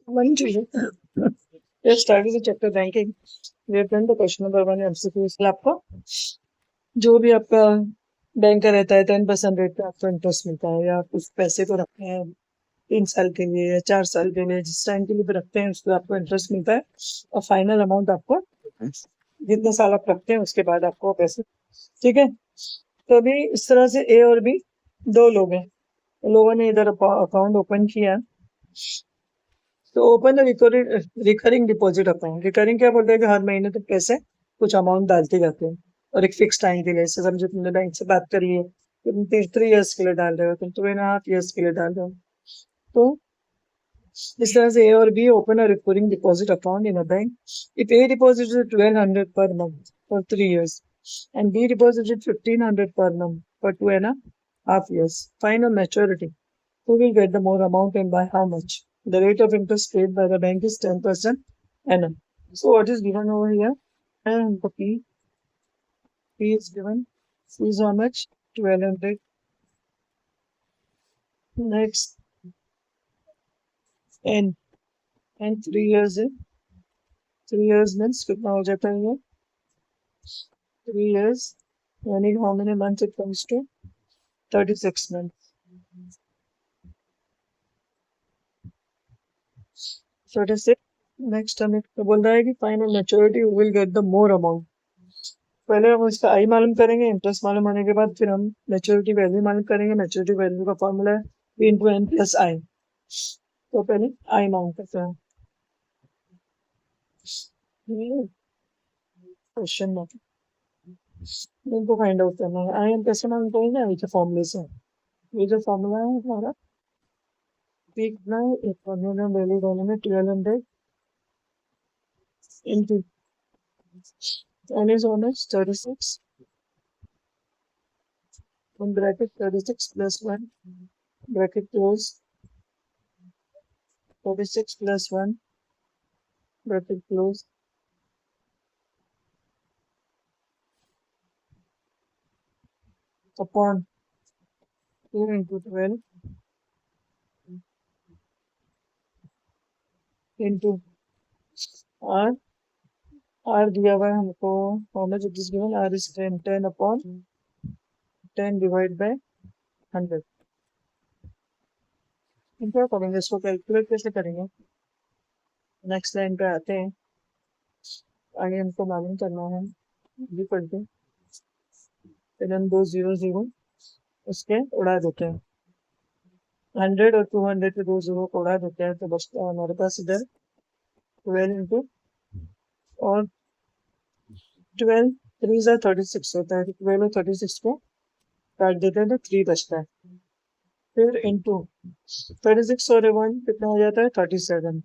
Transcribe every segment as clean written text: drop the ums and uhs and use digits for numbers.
One two. Let's start with the chapter banking. We have done the question number 1 MCQ. आपको जो भी आपका bank का रहता है 10% रेट पे आपको इंटरेस्ट मिलता है, या आप उस पैसे को रखते हैं 3 साल के लिए या 4 साल के लिए, जिस टाइम के लिए भी रखते हैं उसको आपको इंटरेस्ट मिलता है, और फाइनल अमाउंट आपको जितने साल आप रखते हैं उसके बाद आपको पैसे, ठीक है। तो अभी इस तरह से ए और बी दो लोग हैं, लोगों ने इधर अकाउंट ओपन किया। तो open recurring deposit account. Recurring क्या बोलते हैं कि हर महीने तो पैसे कुछ अमाउंट डालते जाते हैं, और एक फिक्स टाइम के लिए। जैसे समझो तुमने बैंक से बात करी है, तुम 3 ईयर्स के लिए डाल रहे हो, तुम 2.5 ईयर्स के लिए डाल रहे हो। तो इस तरह से ए और be open a recurring deposit account in a bank if A deposited 1200 per month for 3 years and B deposited 1500 per month for 2.5 years. Final maturity. Who will get the more amount and by how much? The rate of interest paid by the bank is 10% annum. So what is given over here? And the P is given. C is how much? 1200. Next, N. And 3 years in. 3 years means कितना हो जाता है ये? 3 years. यानी how many months it comes to? 36 months. 36. Next हमें तो बोल रहा है कि final maturity will get the more amount. पहले हम इसका आई मालूम करेंगे, इंटरेस्ट मालूम होने के बाद फिर हम मैच्योरिटी वैल्यू मालूम करेंगे। मैच्योरिटी वैल्यू का फॉर्मूला है P into N plus I. तो पहले आई मालूम करते हैं। क्वेश्चन मार्क इनको फाइंड आउट करना है। आई एम कैसे मालूम करेंगे? आई के फॉर्मूले से। ये जो फॉर्मूला है हमारा पी कितना है, एक फॉर्मूला वैल्यू डालने में 1200 into N is on 36 in bracket 36 plus 1 bracket close 36 plus 1 bracket close upon 2 into 12 into r। r दिया हुआ है हमको, how much it is given? r is 10 upon 10 divided by 100। हम क्या करेंगे, इसको कैलकुलेट कैसे करेंगे? नेक्स्ट लाइन पे आते हैं। आगे हमको मालूम करना है भी पढ़ते, फिर हम 2 0 0 उसके उड़ा देते हैं। 100 और 200 के 2 0 को उड़ा देते हैं, तो बचता है हमारे पास इधर 12 इंटू और 12 3 जा 36 होता है। 12 और 36 को काट देते हैं तो 3 बचता है। फिर इंटू 36 और 1 कितना हो जाता है? 37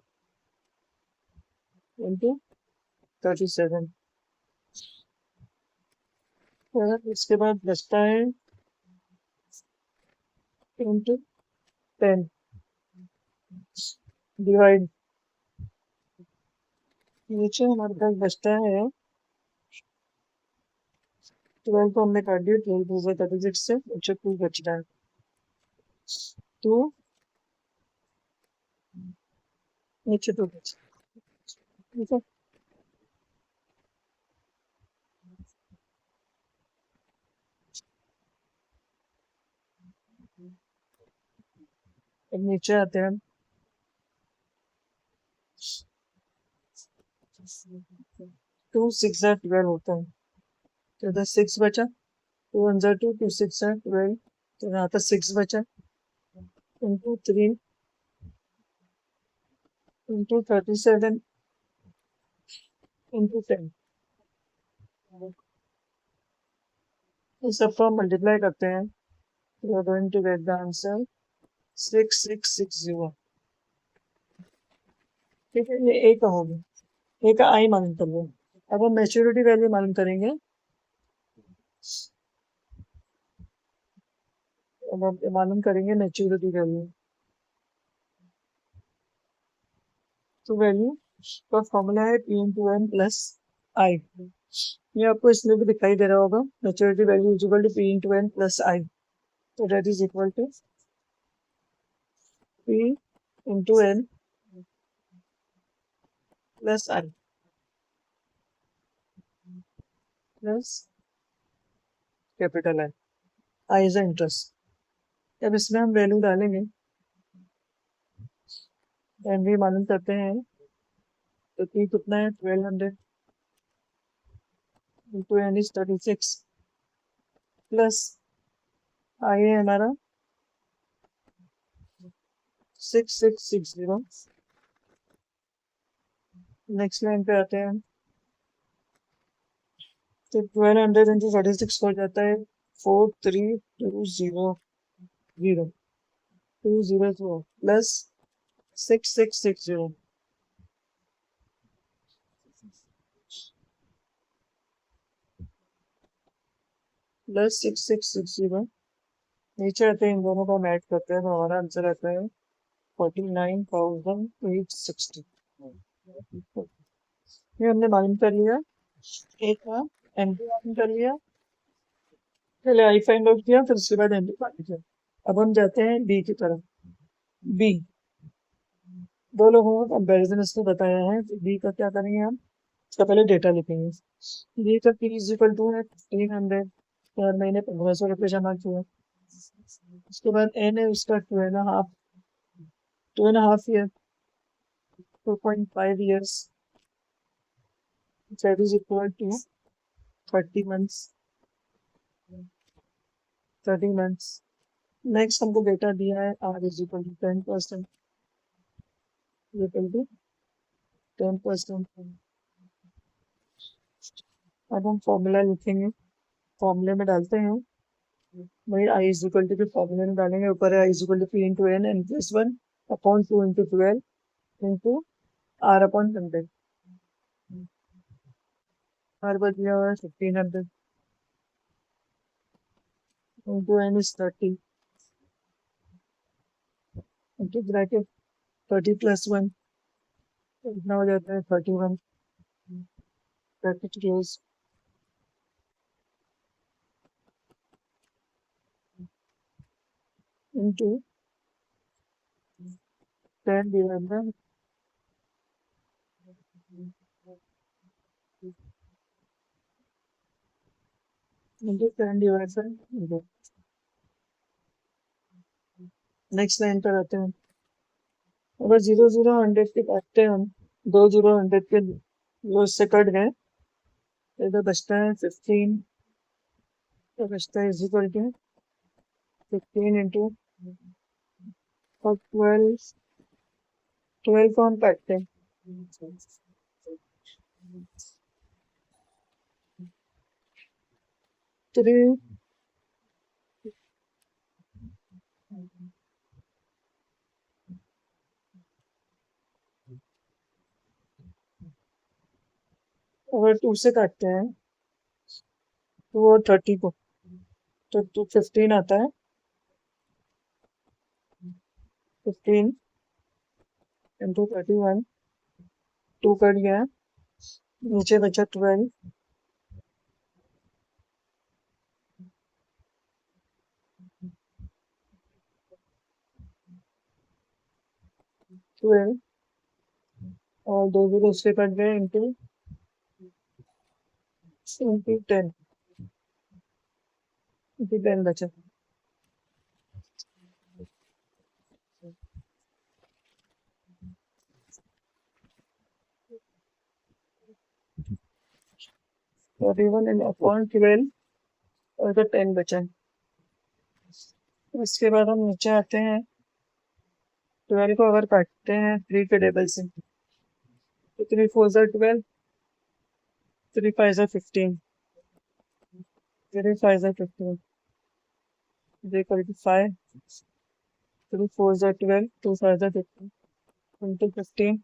इंटू 37। इसके बाद बचता है इंटू 10 डिवाइड। नीचे हमारे पास बचता है 12 को हमने काट दिया, 12 टू से 36 से नीचे 2 बच रहा है। तो नीचे 2 बच, ठीक है। अब नीचे आते हैं, 2 6 जा 12 होता है, तो इधर 6 बचा। 2 1 जा 2, 2 6 जा 12, तो यहाँ पर 6 बचा इंटू 3 इंटू 37 इंटू 10। इस सबको हम मल्टीप्लाई करते हैं, we are going to get the answer 6660। ठीक है, ये ए का हो गया, ए का आई मालूम कर लो। अब हम मैच्योरिटी वैल्यू मालूम करेंगे। अब हम मालूम करेंगे मैच्योरिटी वैल्यू। तो वैल्यू का फॉर्मूला है P into N plus I. ये आपको इसमें भी दिखाई दे रहा होगा। Maturity value is equal to P into N plus I, तो that is equal to P into N plus I plus capital I is interest. अब इसमें हम वैल्यू डालेंगे, एम भी मालूम करते हैं। तो पी कितना है 1200 इंटू एन इज 36 प्लस आई है हमारा 6660। नेक्स्ट लाइन पे आते हैं। तो 1200 इंटू 36 हो जाता है 43200 प्लस 6660 प्लस 6660। नीचे आते हैं, इन दोनों को हम ऐड करते हैं तो हमारा आंसर आता है 49,860। ये हमने मालूम कर लिया। एक का एम भी मालूम कर लिया, पहले आई फाइंड आउट किया, फिर उसके बाद एम भी मालूम किया। अब हम जाते हैं बी की तरफ। बी, दो लोगों का कंपेरिजन इसमें बताया है, तो बी का क्या करेंगे हम, इसका पहले डेटा लिखेंगे। बी का पी इज इक्वल टू है 1500, हर महीने 1500 रुपये जमा किए। उसके बाद एन है उसका 2.5 year, 2.5 years, that is equal to 30 months, 30 months। Next हमको डेटा दिया है R is equal to 10%, equal to 10%। अब हम फॉर्मूला लिखेंगे, फॉर्मूले में डालते हैं वही आई इज इक्वल टू के फॉर्मूले में डालेंगे। ऊपर है I is equal to P into N N plus 1 upon 2 into 12 into R upon 100। R बच गया हुआ है 1500 into N is 30 into bracket 30 plus 1, इतना हो जाता है 31 bracket close into 10 divide by into 10 divide by. Next line पर आते हैं। अगर 0 0 100 के काटते हैं हम, 2 0 100 के वो उससे कट गए, तो इधर बचता है 15, तो बचता है इज इक्वल टू 15 इंटू और 12 को हम काटते हैं 3, अगर 2 से काटते हैं तो वो 30 को, तो 15 आता है, 15 इंटू 31, 2 कट गया, नीचे बचा 12, 12 और 2 जीरो उससे कट गए इंटू इंटू 10, इंटू 10 बचा। और इवन इन अपॉन 12 और तो 10 बचा। इसके बाद हम नीचे आते हैं, 12 को अगर काटते हैं 3 के टेबल से, तो 3 4 ज़ा 12, 3 5 ज़ा 15, 3 5 ज़ा 15 इक्वल टू 5, 3 4 ज़ा 12, 2 5 ज़ा 15 into 15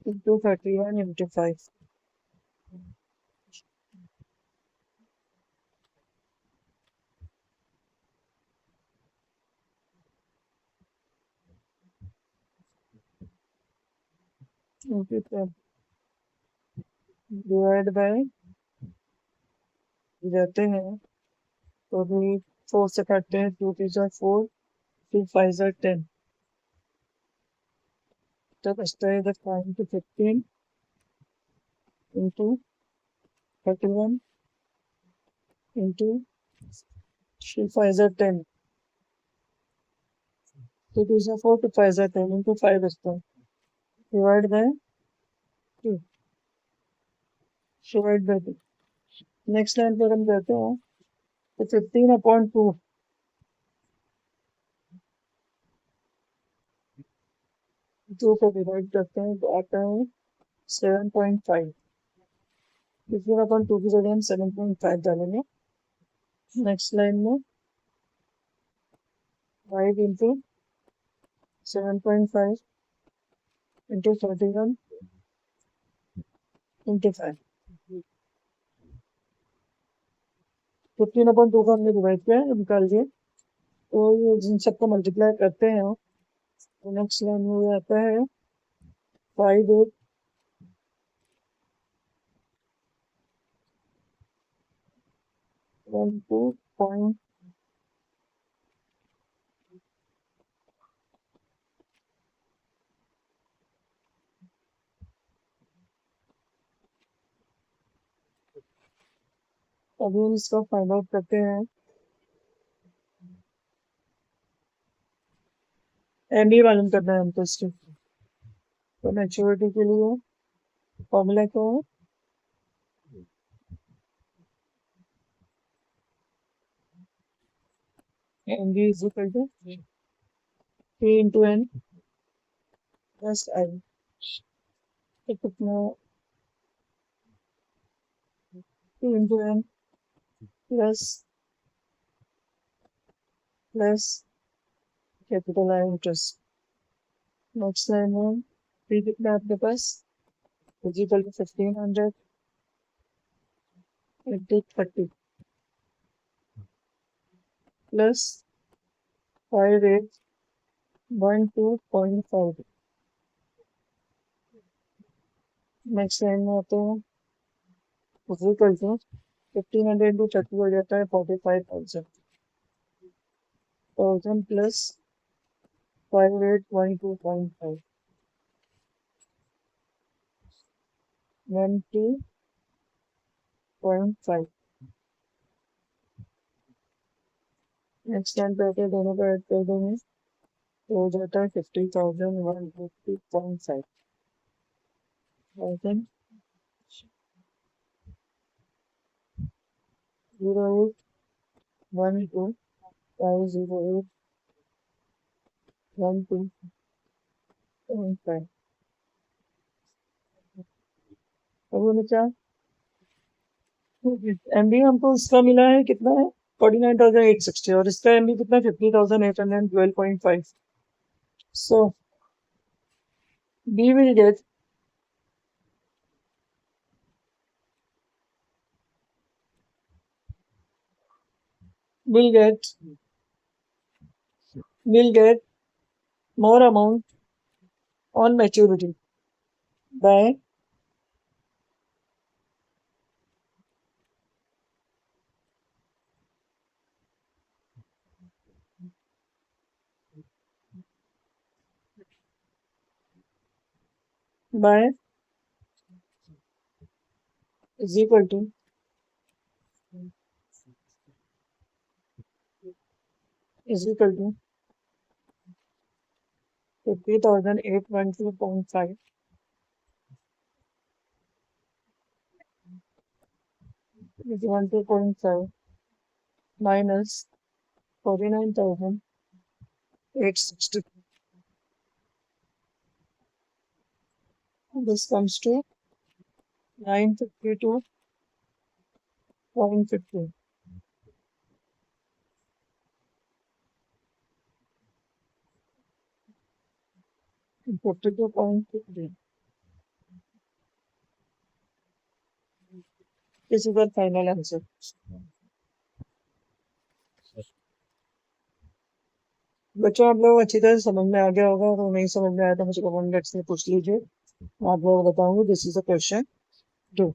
into 31 into 5। Into 10 divide bye जाते हैं, तो भी 4 से काटते हैं, 2 3 ज़ा 4, 2 5 ज़ा 10, तो बचता है इधर 5 into 15 into 31 into 3 5 are 10. 2 2 are 4, 2 5 are 10 into 5 बचता है. Divide by 2. Divide by 2. Next line पर हम कहते हैं तो 15/2 2 को डिवाइड करते हैं तो आता है 7.5. 15/2 की जगह हम 7.5 डालेंगे. नेक्स्ट लाइन में 5 into 7.5 into 31 into 5. 15/2 को हमने डिवाइड किया है, निकाल दिया. तो ये जिन सबको मल्टीप्लाई करते हैं तो नेक्स्ट लाइन में आता है 5 8 1 2 point अभी हम इसका फाइंड आउट करते हैं. एमबी मालूम करना है हमको इसके. तो मैच्योरिटी के लिए फॉर्मूला क्या है? MB is equal to P into N plus I. तो कितना P into N plus capital I interest. Next line में P कितना है आपके पास? Is equal to 1500 into 30 plus 5812.5. Next line में आते हैं इज इक्वल टू 1500 into 30 हो जाता है 45,000 plus 5812.5 12.5. नेक्स्ट लाइन पे आके दोनों को ऐड कर देंगे तो हो जाता है 50,150.5 1000 08 12 508 12.5. अब बचा एमबी हमको इसका मिला है कितना है 49,860 और इसका एमबी कितना 50,812.5. So B will get more amount on maturity by is equal to 50,812.5 12.5 minus 49,860. This comes to 952.50. And 52.50. This is the final answer. बच्चों आप लोग अच्छी तरह समझ में आ गया होगा और नहीं समझ में आया तो मुझे कमेंट बॉक्स में पूछ लीजिए. आप लोग बताऊंगे. This is a question 2.